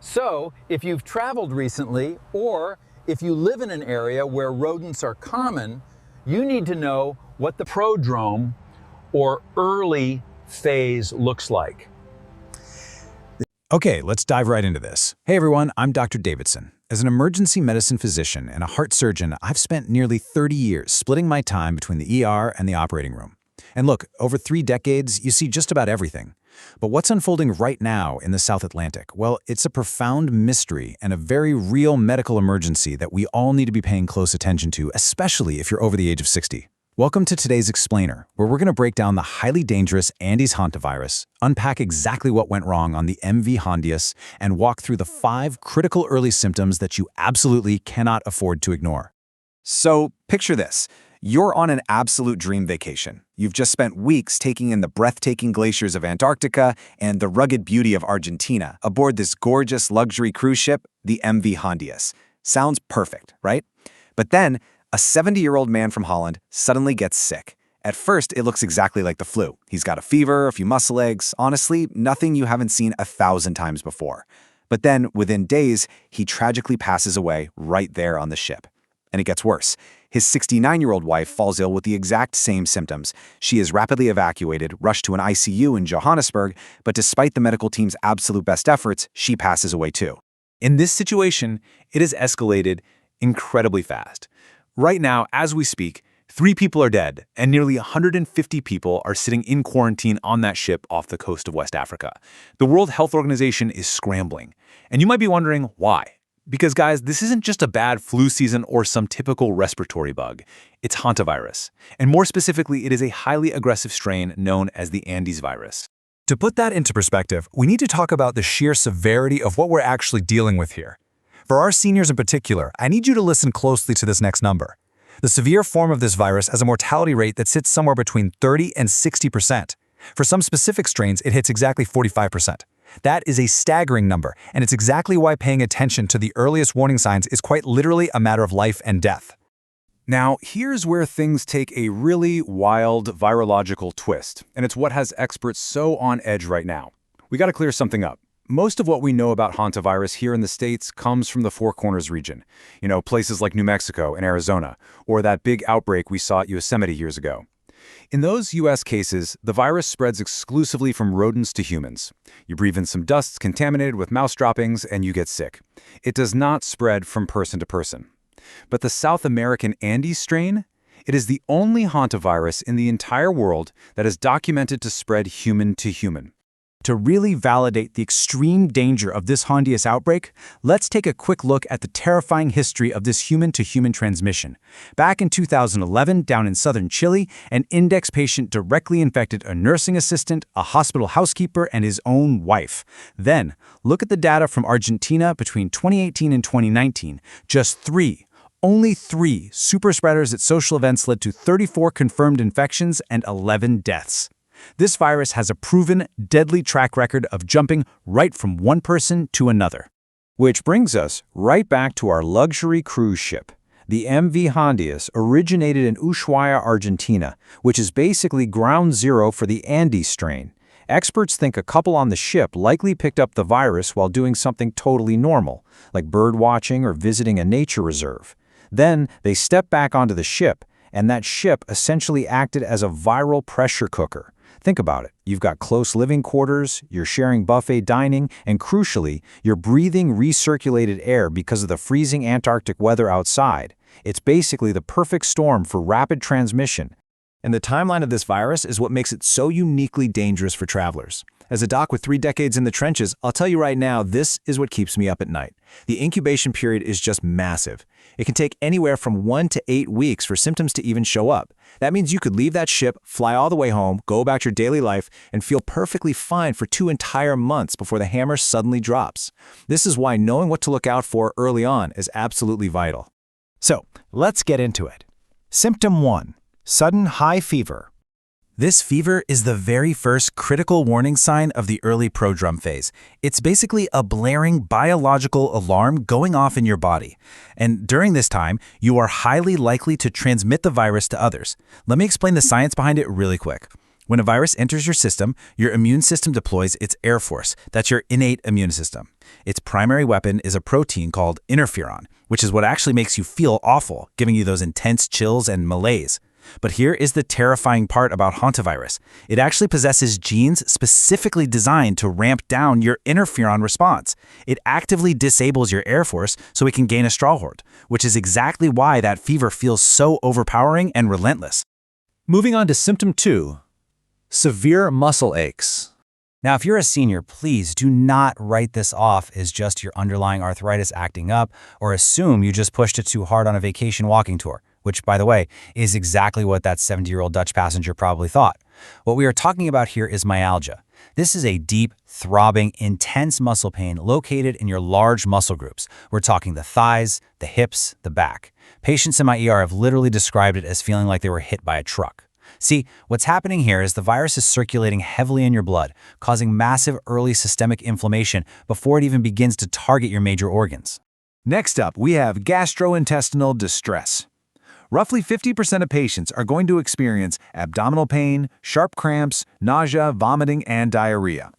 So, if you've traveled recently, or if you live in an area where rodents are common, you need to know what the prodrome or early phase looks like. Okay, let's dive right into this. Hey everyone, I'm Dr. Davidson. As an emergency medicine physician and a heart surgeon, I've spent nearly 30 years splitting my time between the ER and the operating room. And look, over 3 decades, you see just about everything. But what's unfolding right now in the South Atlantic? Well, it's a profound mystery and a very real medical emergency that we all need to be paying close attention to, especially if you're over the age of 60. Welcome to today's Explainer, where we're going to break down the highly dangerous Andes Hantavirus, unpack exactly what went wrong on the MV Handius, and walk through the 5 critical early symptoms that you absolutely cannot afford to ignore. So, picture this. You're on an absolute dream vacation. You've just spent weeks taking in the breathtaking glaciers of Antarctica and the rugged beauty of Argentina aboard this gorgeous luxury cruise ship, the MV Handius. Sounds perfect, right? But then, a 70-year-old man from Holland suddenly gets sick. At first, it looks exactly like the flu. He's got a fever, a few muscle aches, honestly, nothing you haven't seen 1,000 times before. But then, within days, he tragically passes away right there on the ship. And it gets worse. His 69-year-old wife falls ill with the exact same symptoms. She is rapidly evacuated, rushed to an ICU in Johannesburg, but despite the medical team's absolute best efforts, she passes away too. In this situation, it has escalated incredibly fast. Right now, as we speak, 3 people are dead, and nearly 150 people are sitting in quarantine on that ship off the coast of West Africa. The World Health Organization is scrambling. And you might be wondering why. Because, guys, this isn't just a bad flu season or some typical respiratory bug. It's hantavirus. And more specifically, it is a highly aggressive strain known as the Andes virus. To put that into perspective, we need to talk about the sheer severity of what we're actually dealing with here. For our seniors in particular, I need you to listen closely to this next number. The severe form of this virus has a mortality rate that sits somewhere between 30 and 60%. For some specific strains, it hits exactly 45%. That is a staggering number, and it's exactly why paying attention to the earliest warning signs is quite literally a matter of life and death. Now, here's where things take a really wild virological twist, and it's what has experts so on edge right now. We got to clear something up. Most of what we know about hantavirus here in the States comes from the Four Corners region. You know, places like New Mexico and Arizona, or that big outbreak we saw at Yosemite years ago. In those U.S. cases, the virus spreads exclusively from rodents to humans. You breathe in some dust contaminated with mouse droppings and you get sick. It does not spread from person to person. But the South American Andes strain? It is the only hantavirus in the entire world that is documented to spread human to human. To really validate the extreme danger of this Handius outbreak, let's take a quick look at the terrifying history of this human-to-human transmission. Back in 2011, down in southern Chile, an index patient directly infected a nursing assistant, a hospital housekeeper, and his own wife. Then, look at the data from Argentina between 2018 and 2019. Only 3 superspreaders at social events led to 34 confirmed infections and 11 deaths. This virus has a proven, deadly track record of jumping right from one person to another. Which brings us right back to our luxury cruise ship. The MV Handius originated in Ushuaia, Argentina, which is basically ground zero for the Andes strain. Experts think a couple on the ship likely picked up the virus while doing something totally normal, like bird watching or visiting a nature reserve. Then they stepped back onto the ship, and that ship essentially acted as a viral pressure cooker. Think about it. You've got close living quarters, you're sharing buffet dining, and crucially, you're breathing recirculated air because of the freezing Antarctic weather outside. It's basically the perfect storm for rapid transmission. And the timeline of this virus is what makes it so uniquely dangerous for travelers. As a doc with 3 decades in the trenches, I'll tell you right now, this is what keeps me up at night. The incubation period is just massive. It can take anywhere from 1 to 8 weeks for symptoms to even show up. That means you could leave that ship, fly all the way home, go about your daily life, and feel perfectly fine for 2 entire months before the hammer suddenly drops. This is why knowing what to look out for early on is absolutely vital. So, let's get into it. Symptom 1. Sudden high fever. This fever is the very first critical warning sign of the early prodrome phase. It's basically a blaring biological alarm going off in your body. And during this time, you are highly likely to transmit the virus to others. Let me explain the science behind it really quick. When a virus enters your system, your immune system deploys its air force. That's your innate immune system. Its primary weapon is a protein called interferon, which is what actually makes you feel awful, giving you those intense chills and malaise. But here is the terrifying part about hantavirus. It actually possesses genes specifically designed to ramp down your interferon response. It actively disables your air force so it can gain a stronghold, which is exactly why that fever feels so overpowering and relentless. Moving on to symptom 2, severe muscle aches. Now, if you're a senior, please do not write this off as just your underlying arthritis acting up or assume you just pushed it too hard on a vacation walking tour, which, by the way, is exactly what that 70-year-old Dutch passenger probably thought. What we are talking about here is myalgia. This is a deep, throbbing, intense muscle pain located in your large muscle groups. We're talking the thighs, the hips, the back. Patients in my ER have literally described it as feeling like they were hit by a truck. See, what's happening here is the virus is circulating heavily in your blood, causing massive early systemic inflammation before it even begins to target your major organs. Next up, we have gastrointestinal distress. Roughly 50% of patients are going to experience abdominal pain, sharp cramps, nausea, vomiting, and diarrhea.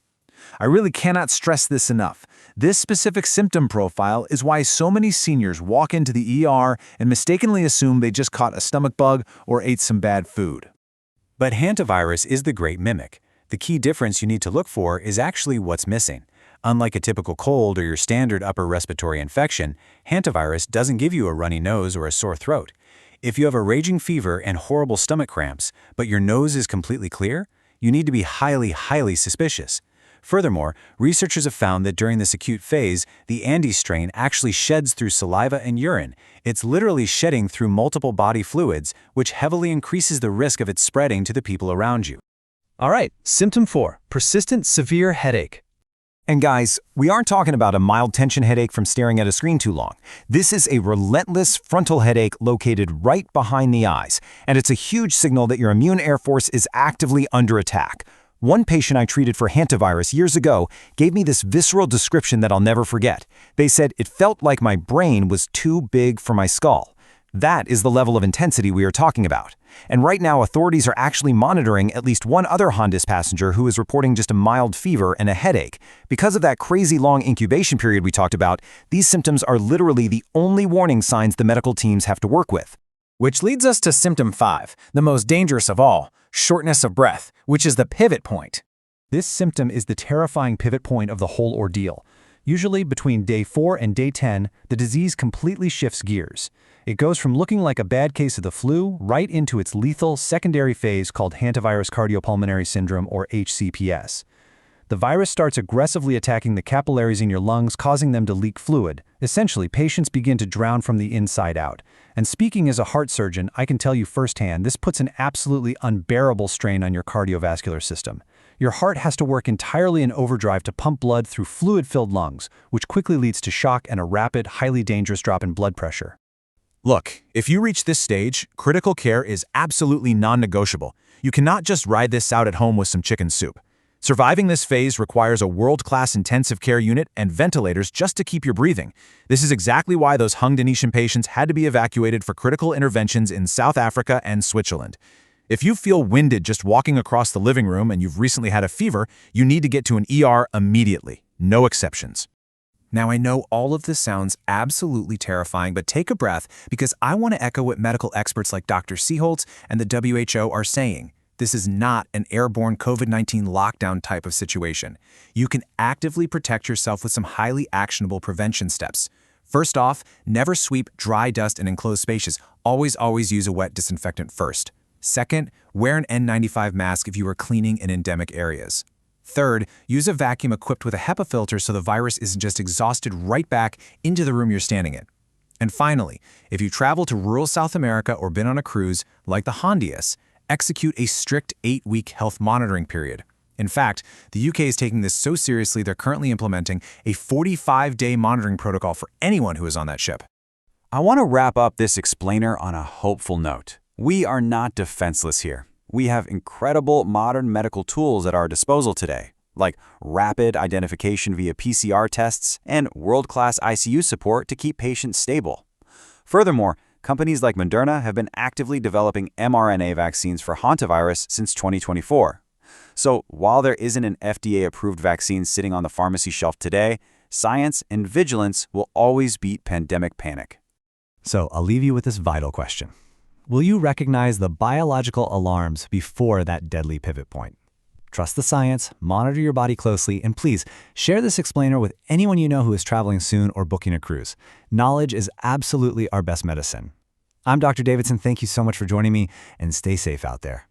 I really cannot stress this enough. This specific symptom profile is why so many seniors walk into the ER and mistakenly assume they just caught a stomach bug or ate some bad food. But hantavirus is the great mimic. The key difference you need to look for is actually what's missing. Unlike a typical cold or your standard upper respiratory infection, hantavirus doesn't give you a runny nose or a sore throat. If you have a raging fever and horrible stomach cramps, but your nose is completely clear, you need to be highly, highly suspicious. Furthermore, researchers have found that during this acute phase, the Andes strain actually sheds through saliva and urine. It's literally shedding through multiple body fluids, which heavily increases the risk of it spreading to the people around you. All right, symptom 4, persistent severe headache. And guys, we aren't talking about a mild tension headache from staring at a screen too long. This is a relentless frontal headache located right behind the eyes, and it's a huge signal that your immune air force is actively under attack. One patient I treated for hantavirus years ago gave me this visceral description that I'll never forget. They said it felt like my brain was too big for my skull. That is the level of intensity we are talking about. And right now, authorities are actually monitoring at least one other Hondas passenger who is reporting just a mild fever and a headache. Because of that crazy long incubation period we talked about, these symptoms are literally the only warning signs the medical teams have to work with. Which leads us to symptom 5, the most dangerous of all, shortness of breath, which is the pivot point. This symptom is the terrifying pivot point of the whole ordeal. Usually between day 4 and day 10, the disease completely shifts gears. It goes from looking like a bad case of the flu right into its lethal secondary phase called hantavirus cardiopulmonary syndrome, or HCPS. The virus starts aggressively attacking the capillaries in your lungs, causing them to leak fluid. Essentially, patients begin to drown from the inside out. And speaking as a heart surgeon, I can tell you firsthand, this puts an absolutely unbearable strain on your cardiovascular system. Your heart has to work entirely in overdrive to pump blood through fluid-filled lungs, which quickly leads to shock and a rapid, highly dangerous drop in blood pressure. Look, if you reach this stage, critical care is absolutely non-negotiable. You cannot just ride this out at home with some chicken soup. Surviving this phase requires a world-class intensive care unit and ventilators just to keep your breathing. This is exactly why those Hung Denishan patients had to be evacuated for critical interventions in South Africa and Switzerland. If you feel winded just walking across the living room and you've recently had a fever, you need to get to an ER immediately. No exceptions. Now, I know all of this sounds absolutely terrifying, but take a breath because I want to echo what medical experts like Dr. Seholtz and the WHO are saying. This is not an airborne COVID-19 lockdown type of situation. You can actively protect yourself with some highly actionable prevention steps. First off, never sweep dry dust in enclosed spaces. Always use a wet disinfectant first. Second, wear an N95 mask if you are cleaning in endemic areas. Third, use a vacuum equipped with a HEPA filter so the virus isn't just exhausted right back into the room you're standing in. And finally, if you travel to rural South America or been on a cruise, like the Hondias, execute a strict 8-week health monitoring period. In fact, the UK is taking this so seriously they're currently implementing a 45-day monitoring protocol for anyone who is on that ship. I want to wrap up this explainer on a hopeful note. We are not defenseless here. We have incredible modern medical tools at our disposal today, like rapid identification via PCR tests and world-class ICU support to keep patients stable. Furthermore, companies like Moderna have been actively developing mRNA vaccines for hantavirus since 2024. So while there isn't an FDA-approved vaccine sitting on the pharmacy shelf today, science and vigilance will always beat pandemic panic. So I'll leave you with this vital question. Will you recognize the biological alarms before that deadly pivot point? Trust the science, monitor your body closely, and please share this explainer with anyone you know who is traveling soon or booking a cruise. Knowledge is absolutely our best medicine. I'm Dr. Davidson. Thank you so much for joining me, and stay safe out there.